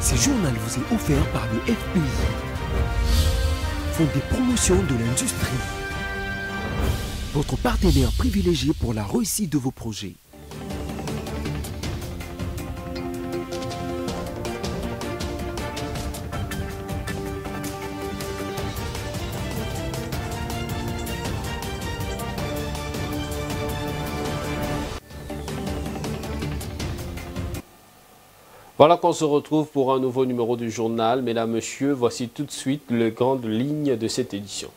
Ce journal vous est offert par le FPI, Fonds des promotions de l'industrie, votre partenaire privilégié pour la réussite de vos projets. Voilà qu'on se retrouve pour un nouveau numéro du journal. Mesdames, Messieurs, voici tout de suite les grandes lignes de cette édition.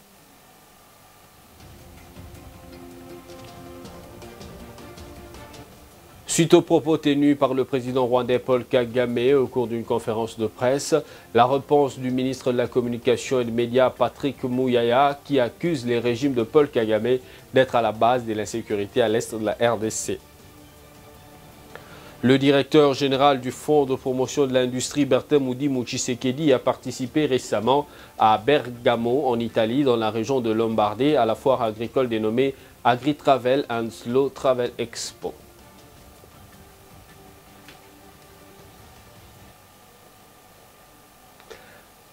Suite aux propos tenus par le président rwandais Paul Kagame au cours d'une conférence de presse, la réponse du ministre de la Communication et des Médias Patrick Muyaya qui accuse les régimes de Paul Kagame d'être à la base de l'insécurité à l'est de la RDC. Le directeur général du Fonds de promotion de l'industrie, Berthe-Moudi Mutshisekedi, a participé récemment à Bergamo, en Italie, dans la région de Lombardie, à la foire agricole dénommée Agri-Travel and Slow Travel Expo.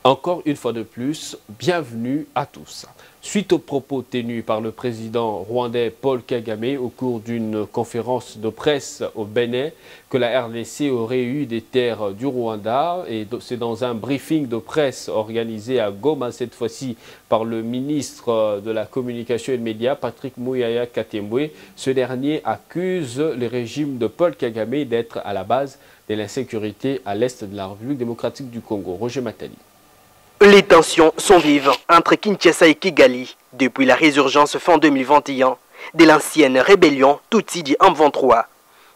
Encore une fois de plus, bienvenue à tous. Suite aux propos tenus par le président rwandais Paul Kagame au cours d'une conférence de presse au Bénin que la RDC aurait eu des terres du Rwanda, et c'est dans un briefing de presse organisé à Goma cette fois-ci par le ministre de la Communication et des Médias Patrick Muyaya Katembwe. Ce dernier accuse le régime de Paul Kagame d'être à la base de l'insécurité à l'est de la République démocratique du Congo. Roger Matali. Les tensions sont vives entre Kinshasa et Kigali depuis la résurgence fin 2021 de l'ancienne rébellion Tutsi du M23.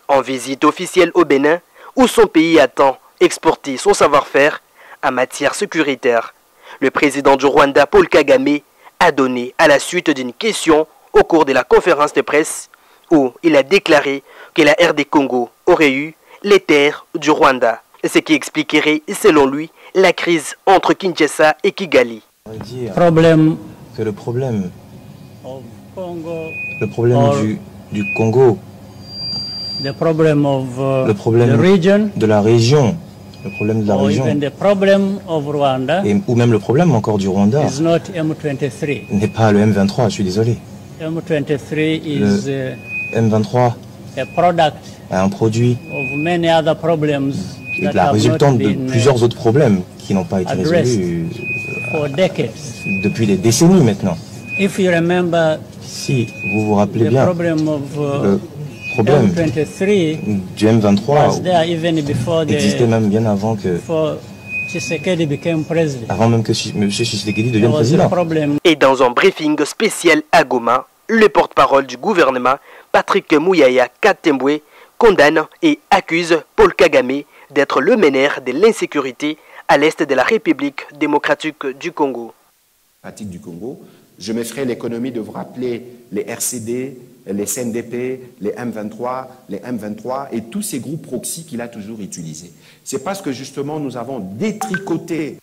En visite officielle au Bénin, où son pays attend exporter son savoir-faire en matière sécuritaire, le président du Rwanda Paul Kagame a donné à la suite d'une question au cours de la conférence de presse où il a déclaré que la RD Congo aurait eu les terres du Rwanda, ce qui expliquerait selon lui la crise entre Kinshasa et Kigali. Que le problème du Congo, le problème de la région, le problème de la région, ou même le problème encore du Rwanda, n'est pas le M23, je suis désolé. Le M23 est un produit, la résultante de plusieurs autres problèmes qui n'ont pas été résolus depuis des décennies maintenant. Si vous vous rappelez bien, le problème du M23 existait même bien avant que M. Tshisekedi devienne président. Et dans un briefing spécial à Goma, le porte-parole du gouvernement, Patrick Muyaya Katembwe, condamne et accuse Paul Kagame d'être le meneur de l'insécurité à l'est de la République démocratique du Congo. Du Congo, je me ferai l'économie de vous rappeler les RCD, les CNDP, les M23 et tous ces groupes proxy qu'il a toujours utilisés. C'est parce que justement nous avons détricoté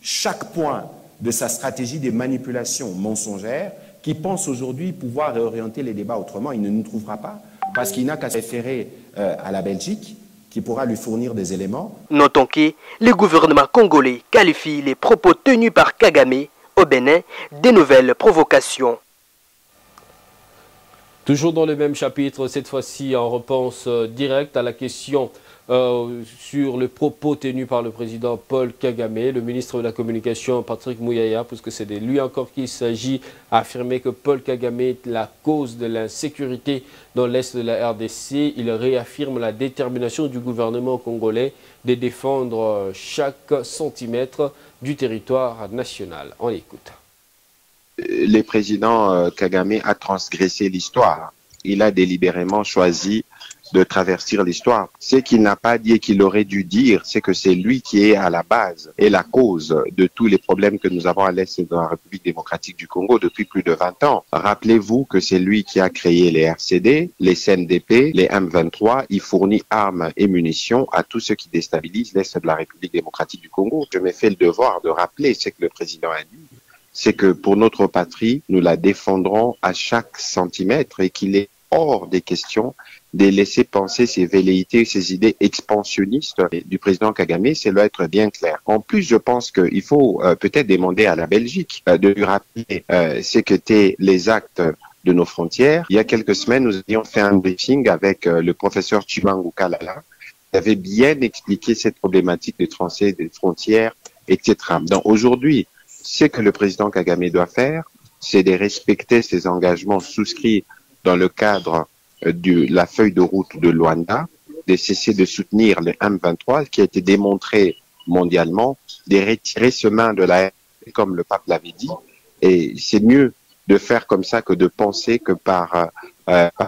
chaque point de sa stratégie des manipulations mensongères qui pense aujourd'hui pouvoir réorienter les débats autrement. Il ne nous trouvera pas parce qu'il n'a qu'à se référer à la Belgique qui pourra lui fournir des éléments. Notons que le gouvernement congolais qualifie les propos tenus par Kagame au Bénin de nouvelles provocations. Toujours dans le même chapitre, cette fois-ci en réponse directe à la question sur les propos tenus par le président Paul Kagame, le ministre de la Communication Patrick Muyaya, puisque c'est de lui encore qu'il s'agit, a affirmé que Paul Kagame est la cause de l'insécurité dans l'est de la RDC. Il réaffirme la détermination du gouvernement congolais de défendre chaque centimètre du territoire national. On écoute. Le président Kagame a transgressé l'histoire. Il a délibérément choisi de traverser l'histoire. Ce qu'il n'a pas dit et qu'il aurait dû dire, c'est que c'est lui qui est à la base et la cause de tous les problèmes que nous avons à l'est de la République démocratique du Congo depuis plus de 20 ans. Rappelez-vous que c'est lui qui a créé les RCD, les CNDP, les M23. Il fournit armes et munitions à tous ceux qui déstabilisent l'est de la République démocratique du Congo. Je me fais le devoir de rappeler ce que le président a dit. C'est que pour notre patrie, nous la défendrons à chaque centimètre et qu'il est hors des questions de laisser penser ces velléités, ces idées expansionnistes du président Kagame, c'est doit être bien clair. En plus, je pense qu'il faut peut-être demander à la Belgique de lui rappeler ce qu'étaient les actes de nos frontières. Il y a quelques semaines, nous avions fait un briefing avec le professeur Chibangu Kalala, qui avait bien expliqué cette problématique des transits des frontières, etc. Donc aujourd'hui, ce que le président Kagame doit faire, c'est de respecter ses engagements souscrits dans le cadre de la feuille de route de Luanda, de cesser de soutenir le M23, qui a été démontré mondialement, de retirer ce main de la haine, comme le pape l'avait dit. Et c'est mieux de faire comme ça que de penser que par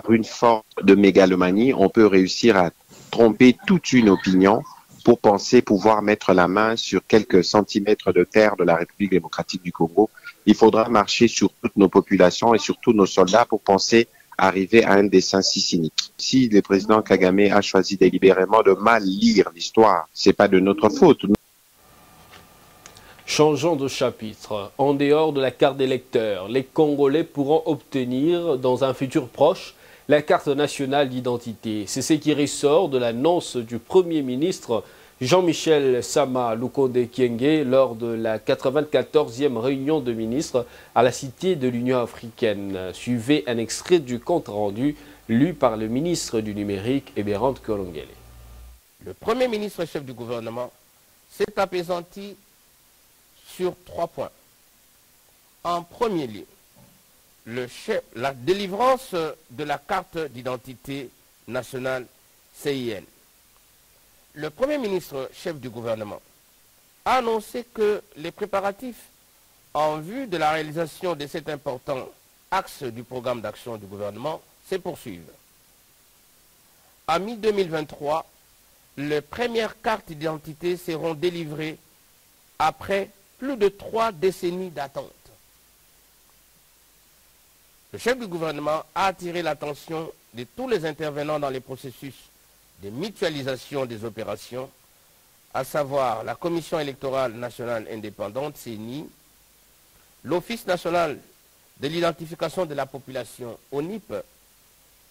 une forme de mégalomanie, on peut réussir à tromper toute une opinion pour penser pouvoir mettre la main sur quelques centimètres de terre de la République démocratique du Congo. Il faudra marcher sur toutes nos populations et sur tous nos soldats pour penser arriver à un dessein si cynique. Si le président Kagame a choisi délibérément de mal lire l'histoire, c'est pas de notre faute. Changeons de chapitre. En dehors de la carte d'électeur, les Congolais pourront obtenir dans un futur proche la carte nationale d'identité. C'est ce qui ressort de l'annonce du Premier ministre Jean-Michel Sama Lukonde Kyenge lors de la 94e réunion de ministres à la Cité de l'Union africaine. Suivez un extrait du compte rendu lu par le ministre du Numérique, Eberhard Kolongele. Le Premier ministre chef du gouvernement s'est appesanti sur 3 points. En premier lieu, la délivrance de la carte d'identité nationale CIN. Le Premier ministre chef du gouvernement a annoncé que les préparatifs en vue de la réalisation de cet important axe du programme d'action du gouvernement se poursuivent. En mi-2023, les premières cartes d'identité seront délivrées après plus de 3 décennies d'attente. Le chef du gouvernement a attiré l'attention de tous les intervenants dans les processus de mutualisation des opérations, à savoir la Commission électorale nationale indépendante, CENI, l'Office national de l'identification de la population, ONIP,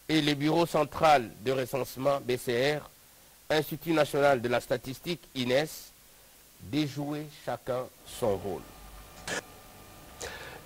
et le Bureau central de recensement, BCR, Institut national de la statistique, INES, déjouer chacun son rôle.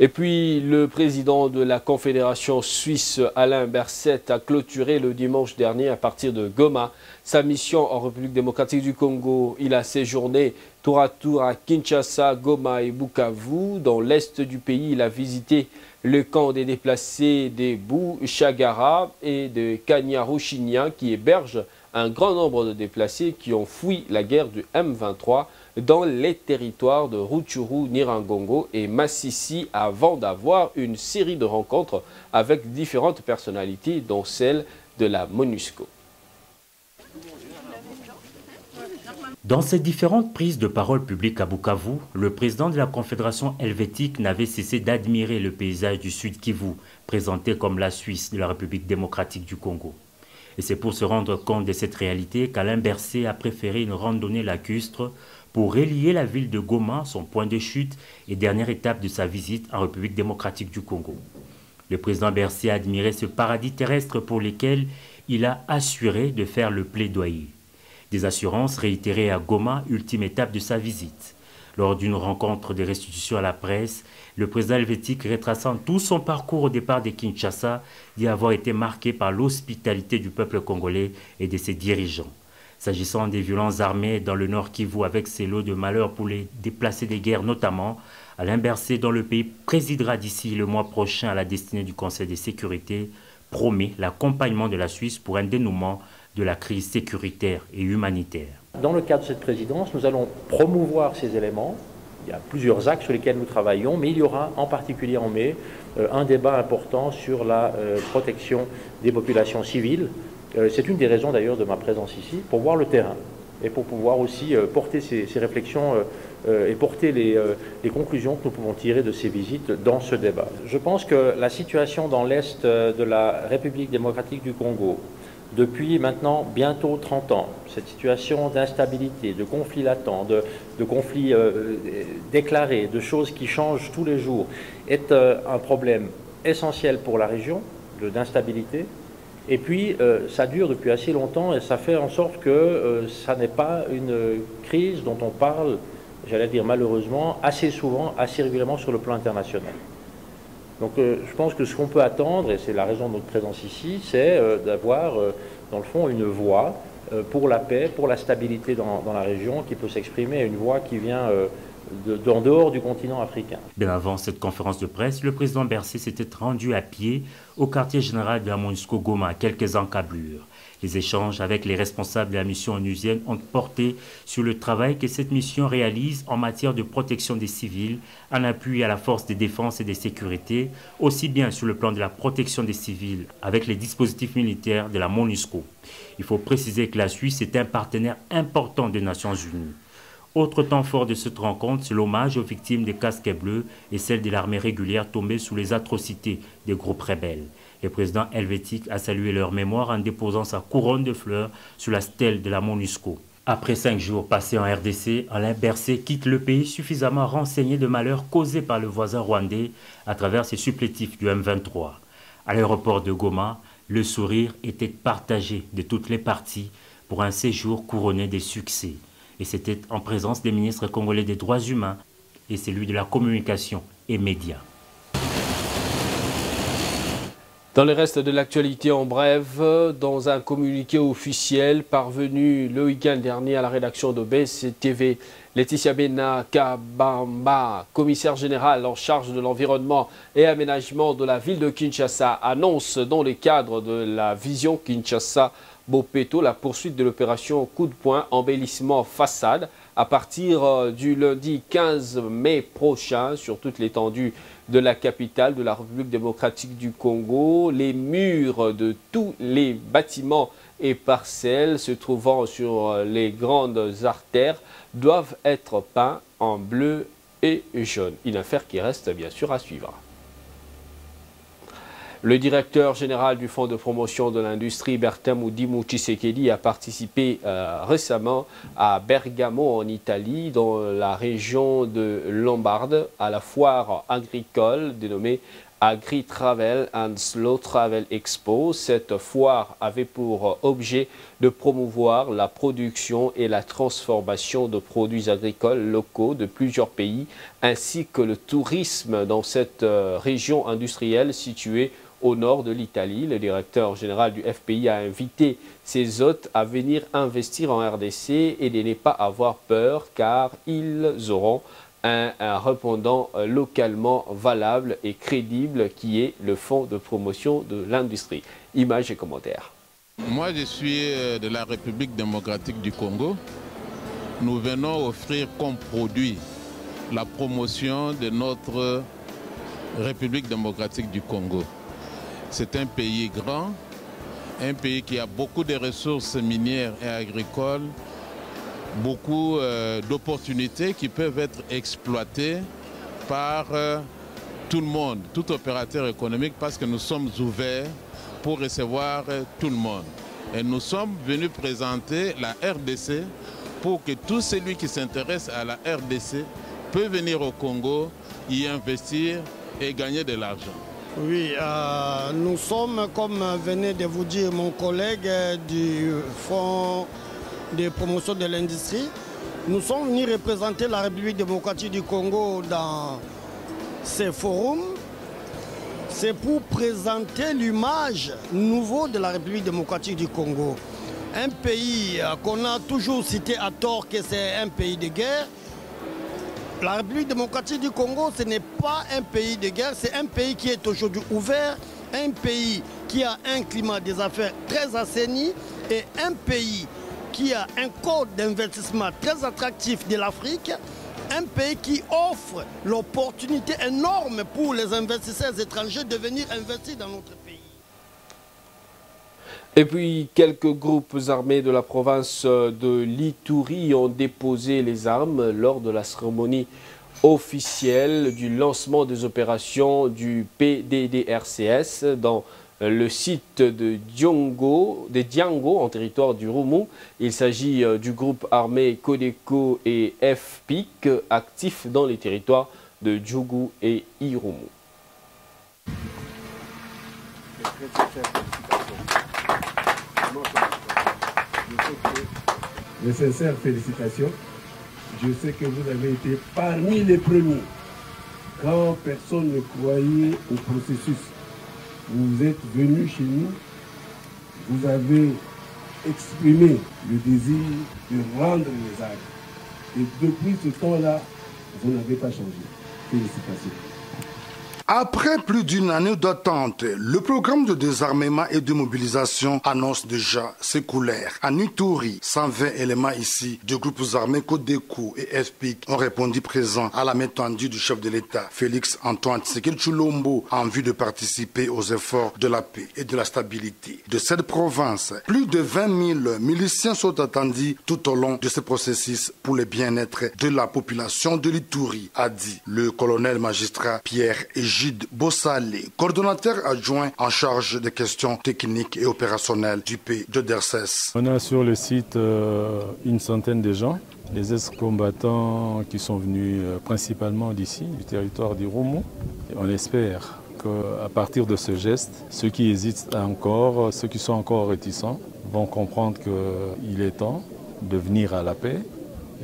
Et puis, le président de la Confédération suisse, Alain Berset, a clôturé le dimanche dernier à partir de Goma sa mission en République démocratique du Congo. Il a séjourné tour à tour à Kinshasa, Goma et Bukavu. Dans l'est du pays, il a visité le camp des déplacés des Bou-Chagara et de Kanyaruchinya qui héberge un grand nombre de déplacés qui ont fui la guerre du M23 dans les territoires de Rutshuru, Nirangongo et Massissi avant d'avoir une série de rencontres avec différentes personnalités dont celle de la MONUSCO. Dans ses différentes prises de parole publiques à Bukavu, le président de la Confédération helvétique n'avait cessé d'admirer le paysage du Sud Kivu, présenté comme la Suisse de la République démocratique du Congo. Et c'est pour se rendre compte de cette réalité qu'Alain Berset a préféré une randonnée lacustre pour relier la ville de Goma, son point de chute et dernière étape de sa visite en République démocratique du Congo. Le président Berset a admiré ce paradis terrestre pour lequel il a assuré de faire le plaidoyer. Des assurances réitérées à Goma, ultime étape de sa visite. Lors d'une rencontre de restitution à la presse, le président helvétique, retraçant tout son parcours au départ de Kinshasa, dit avoir été marqué par l'hospitalité du peuple congolais et de ses dirigeants. S'agissant des violences armées dans le Nord Kivu avec ses lots de malheur pour les déplacés des guerres notamment, Alain Berset, dont le pays présidera d'ici le mois prochain à la destinée du Conseil de sécurité, promet l'accompagnement de la Suisse pour un dénouement de la crise sécuritaire et humanitaire. Dans le cadre de cette présidence, nous allons promouvoir ces éléments. Il y a plusieurs axes sur lesquels nous travaillons, mais il y aura en particulier en mai un débat important sur la protection des populations civiles. C'est une des raisons d'ailleurs de ma présence ici, pour voir le terrain et pour pouvoir aussi porter ces réflexions et porter les conclusions que nous pouvons tirer de ces visites dans ce débat. Je pense que la situation dans l'Est de la République démocratique du Congo, depuis maintenant bientôt 30 ans, cette situation d'instabilité, de conflits latents, de conflits déclarés, de choses qui changent tous les jours, est un problème essentiel pour la région, d'instabilité, Et puis, ça dure depuis assez longtemps et ça fait en sorte que ça n'est pas une crise dont on parle, j'allais dire malheureusement, assez souvent, assez régulièrement sur le plan international. Donc je pense que ce qu'on peut attendre, et c'est la raison de notre présence ici, c'est d'avoir, dans le fond, une voix pour la paix, pour la stabilité dans la région, qui peut s'exprimer, une voix qui vient d'en dehors du continent africain. Bien avant cette conférence de presse, le président Bercé s'était rendu à pied au quartier général de la MONUSCO Goma, à quelques encablures. Les échanges avec les responsables de la mission onusienne ont porté sur le travail que cette mission réalise en matière de protection des civils, en appui à la force de défense et de sécurité, aussi bien sur le plan de la protection des civils avec les dispositifs militaires de la MONUSCO. Il faut préciser que la Suisse est un partenaire important des Nations Unies. Autre temps fort de cette rencontre, c'est l'hommage aux victimes des casques bleus et celles de l'armée régulière tombées sous les atrocités des groupes rebelles. Le président helvétique a salué leur mémoire en déposant sa couronne de fleurs sur la stèle de la MONUSCO. Après 5 jours passés en RDC, Alain Bercé quitte le pays suffisamment renseigné de malheurs causés par le voisin rwandais à travers ses supplétifs du M23. À l'aéroport de Goma, le sourire était partagé de toutes les parties pour un séjour couronné de succès. Et c'était en présence des ministres congolais des droits humains et celui de la communication et médias. Dans le reste de l'actualité en bref, dans un communiqué officiel parvenu le week-end dernier à la rédaction de BCTV, Laetitia Bena Kabamba, commissaire générale en charge de l'environnement et aménagement de la ville de Kinshasa, annonce dans le cadre de la vision Kinshasa Bopeto la poursuite de l'opération coup de poing embellissement façade à partir du lundi 15 mai prochain sur toute l'étendue de la capitale de la République démocratique du Congo. Les murs de tous les bâtiments et parcelles se trouvant sur les grandes artères doivent être peints en bleu et jaune. Une affaire qui reste bien sûr à suivre. Le directeur général du Fonds de promotion de l'industrie, Bertin Moudimou Tshisekedi, a participé récemment à Bergamo en Italie, dans la région de Lombarde, à la foire agricole dénommée Agri-Travel and Slow Travel Expo. Cette foire avait pour objet de promouvoir la production et la transformation de produits agricoles locaux de plusieurs pays, ainsi que le tourisme dans cette région industrielle située au nord de l'Italie. Le directeur général du FPI a invité ses hôtes à venir investir en RDC et de ne pas avoir peur car ils auront un répondant localement valable et crédible qui est le Fonds de promotion de l'industrie. Images et commentaires. Moi je suis de la République démocratique du Congo. Nous venons offrir comme produit la promotion de notre République démocratique du Congo. C'est un pays grand, un pays qui a beaucoup de ressources minières et agricoles, beaucoup d'opportunités qui peuvent être exploitées par tout le monde, tout opérateur économique, parce que nous sommes ouverts pour recevoir tout le monde. Et nous sommes venus présenter la RDC pour que tout celui qui s'intéresse à la RDC peut venir au Congo, y investir et gagner de l'argent. Oui, nous sommes, comme venait de vous dire mon collègue du Fonds de promotion de l'industrie, nous sommes venus représenter la République démocratique du Congo dans ces forums. C'est pour présenter l'image nouveau de la République démocratique du Congo. Un pays qu'on a toujours cité à tort que c'est un pays de guerre. La République démocratique du Congo, ce n'est pas un pays de guerre, c'est un pays qui est aujourd'hui ouvert, un pays qui a un climat des affaires très assaini et un pays qui a un code d'investissement très attractif de l'Afrique, un pays qui offre l'opportunité énorme pour les investisseurs étrangers de venir investir dans notre pays. Et puis, quelques groupes armés de la province de l'Ituri ont déposé les armes lors de la cérémonie officielle du lancement des opérations du PDDRCS dans le site de Diango en territoire du Roumou. Il s'agit du groupe armé Codeco et FPIC actifs dans les territoires de Djougou et Irumu. Mes sincères félicitations. Je sais que vous avez été parmi les premiers. Quand personne ne croyait au processus, vous êtes venus chez nous, vous avez exprimé le désir de rendre les actes. Et depuis ce temps-là, vous n'avez pas changé. Félicitations. Après plus d'une année d'attente, le programme de désarmement et de mobilisation annonce déjà ses couleurs. À Ituri, 120 éléments ici de groupes armés Codeco et FPIC ont répondu présent à la main tendue du chef de l'État, Félix Antoine Tshisekedi Tshilombo, en vue de participer aux efforts de la paix et de la stabilité de cette province. Plus de 20 000 miliciens sont attendus tout au long de ce processus pour le bien-être de la population de l'Ituri, a dit le colonel magistrat Pierre Gilles Bossalé, coordonnateur adjoint en charge des questions techniques et opérationnelles du pays de DERCES. On a sur le site une centaine de gens, les ex-combattants qui sont venus principalement d'ici, du territoire du Roumou. On espère qu'à partir de ce geste, ceux qui hésitent encore, ceux qui sont encore réticents, vont comprendre qu'il est temps de venir à la paix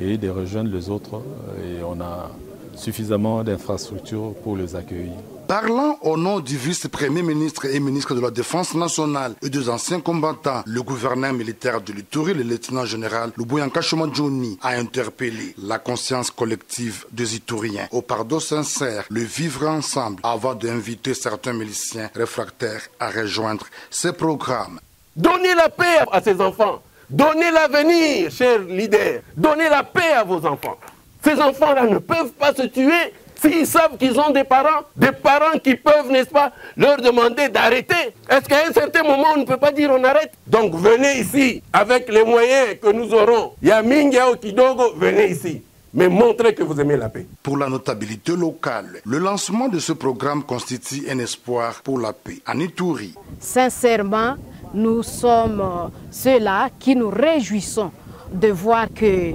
et de rejoindre les autres. Et on a suffisamment d'infrastructures pour les accueillir. Parlant au nom du vice-premier ministre et ministre de la Défense nationale et des anciens combattants, le gouverneur militaire de l'Ituri, le lieutenant-général Luboyanka Chomodjoni, a interpellé la conscience collective des Ituriens au pardon sincère, le vivre ensemble, avant d'inviter certains miliciens réfractaires à rejoindre ces programmes. Donnez la paix à ces enfants, donnez l'avenir, chers leaders, donnez la paix à vos enfants. Ces enfants-là ne peuvent pas se tuer s'ils savent qu'ils ont des parents qui peuvent, n'est-ce pas, leur demander d'arrêter. Est-ce qu'à un certain moment, on ne peut pas dire on arrête? Donc venez ici, avec les moyens que nous aurons. Yaminga ou Kidogo, venez ici. Mais montrez que vous aimez la paix. Pour la notabilité locale, le lancement de ce programme constitue un espoir pour la paix en Ituri. Sincèrement, nous sommes ceux-là qui nous réjouissons de voir que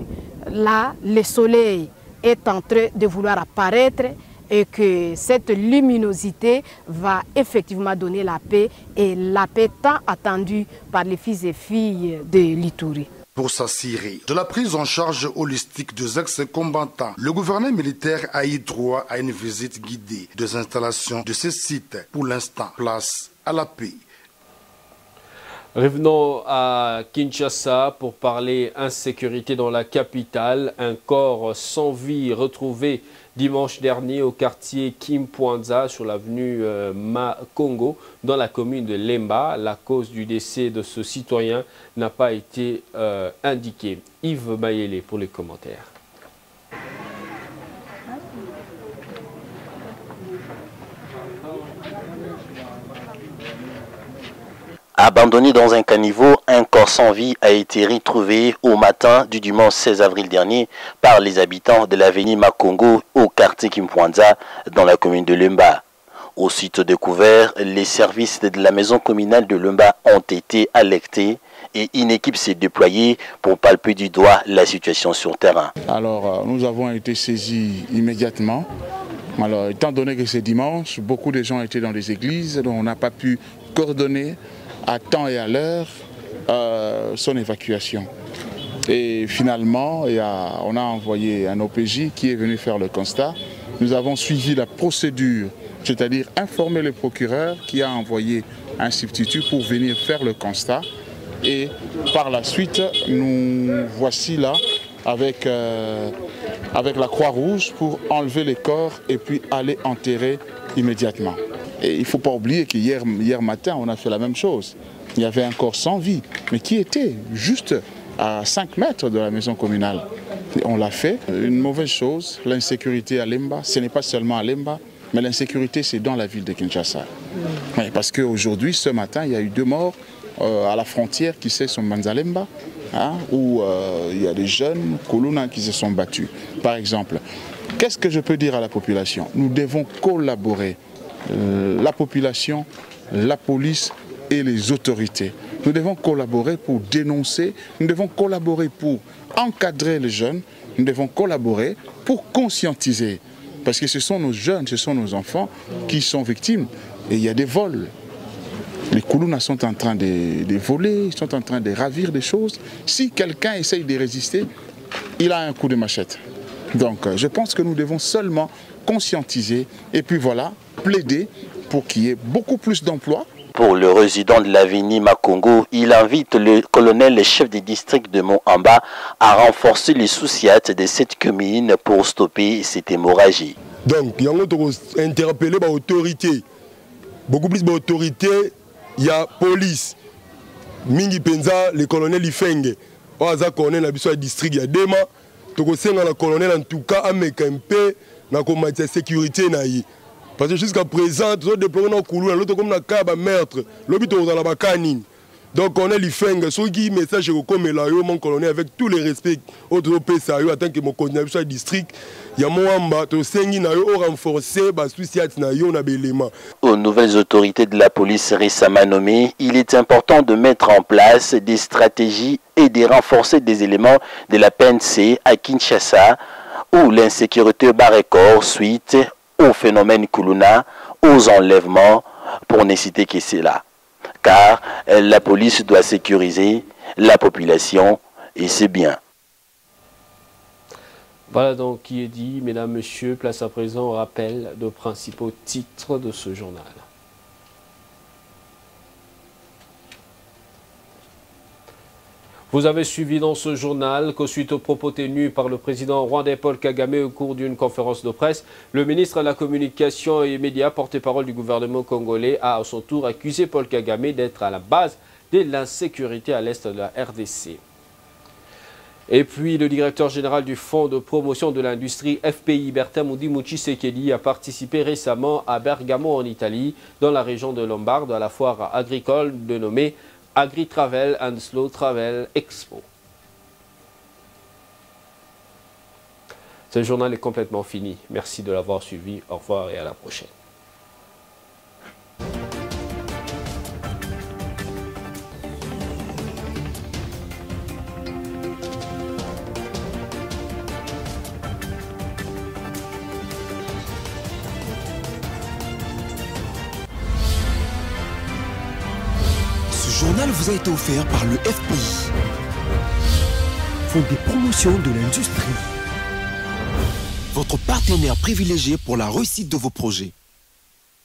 là, le soleil est en train de vouloir apparaître et que cette luminosité va effectivement donner la paix et la paix tant attendue par les fils et filles de l'Ituri. Pour s'assurer de la prise en charge holistique des ex-combattants, le gouvernement militaire a eu droit à une visite guidée des installations de ces sites. Pour l'instant, place à la paix. Revenons à Kinshasa pour parler insécurité dans la capitale. Un corps sans vie retrouvé dimanche dernier au quartier Kimpwanza sur l'avenue Makongo dans la commune de Lemba. La cause du décès de ce citoyen n'a pas été indiquée. Yves Mayele pour les commentaires. Abandonné dans un caniveau, un corps sans vie a été retrouvé au matin du dimanche 16 avril dernier par les habitants de l'avenue Makongo au quartier Kimpwanza dans la commune de Lemba. Aussitôt découvert, les services de la maison communale de Lemba ont été alertés et une équipe s'est déployée pour palper du doigt la situation sur terrain. Alors, nous avons été saisis immédiatement. Alors, étant donné que c'est dimanche, beaucoup de gens étaient dans les églises, donc on n'a pas pu coordonner à temps et à l'heure son évacuation. Et finalement, on a envoyé un OPJ qui est venu faire le constat. Nous avons suivi la procédure, c'est-à-dire informer le procureur qui a envoyé un substitut pour venir faire le constat. Et par la suite, nous voici là avec la Croix-Rouge pour enlever les corps et puis aller enterrer immédiatement. Et il ne faut pas oublier qu'hier matin, on a fait la même chose. Il y avait un corps sans vie, mais qui était juste à 5 mètres de la maison communale. Et on l'a fait. Une mauvaise chose, l'insécurité à Lemba, ce n'est pas seulement à Lemba, mais l'insécurité, c'est dans la ville de Kinshasa. Oui, parce qu'aujourd'hui, ce matin, il y a eu 2 morts à la frontière qui sont Manzalemba, où il y a des jeunes Koluna qui se sont battus. Par exemple, qu'est-ce que je peux dire à la population? Nous devons collaborer. La population, la police et les autorités. Nous devons collaborer pour dénoncer, nous devons collaborer pour encadrer les jeunes, nous devons collaborer pour conscientiser. Parce que ce sont nos jeunes, ce sont nos enfants qui sont victimes. Et il y a des vols. Les Koulouna sont en train de voler, ils sont en train de ravir des choses. Si quelqu'un essaye de résister, il a un coup de machette. Donc je pense que nous devons seulement conscientiser et puis voilà, plaider pour qu'il y ait beaucoup plus d'emplois. Pour le résident de l'avenue Makongo, il invite le colonel et chef du district de Mont-Amba à renforcer les souciats de cette commune pour stopper cette hémorragie. Donc, il y a interpellé l'autorité. Beaucoup plus d'autorité, il y a police. Mingi Penza, le colonel Ifenge. Oaza colonel na biso district ya Dema. Toko senga na colonel en tout cas ameka mpe na komati sécurité na yi. Parce que jusqu'à présent, tous les déployés dans Koulouna, l'autre comme la caba meurtre, l'objet dans la bacane. Donc on est l'ifeng, ce qui message comme là, mon colonel avec tous les respects autres PSA, en tant que mon coordinateur sur le district, il y a mon amba, to sengi na yo renforcer, bas souciat na yo na belément. Aux nouvelles autorités de la police récemment nommées, il est important de mettre en place des stratégies et de renforcer des éléments de la PNC à Kinshasa, où l'insécurité bat record suite au phénomène Koulouna, aux enlèvements, pour ne citer que cela. Car la police doit sécuriser la population et c'est bien. Voilà donc qui est dit, mesdames, messieurs, place à présent au rappel de principaux titres de ce journal. Vous avez suivi dans ce journal que suite aux propos tenus par le président rwandais Paul Kagame au cours d'une conférence de presse, le ministre de la Communication et Médias, porte-parole du gouvernement congolais, a à son tour accusé Paul Kagame d'être à la base de l'insécurité à l'est de la RDC. Et puis, le directeur général du Fonds de promotion de l'industrie FPI, Bertin Mudimuchi Sekeli, a participé récemment à Bergamo en Italie, dans la région de Lombarde, à la foire agricole dénommée Agri-Travel and Slow Travel Expo. Ce journal est complètement fini. Merci de l'avoir suivi. Au revoir et à la prochaine. Ce journal vous a été offert par le FPI, Fonds des promotions de l'industrie, votre partenaire privilégié pour la réussite de vos projets.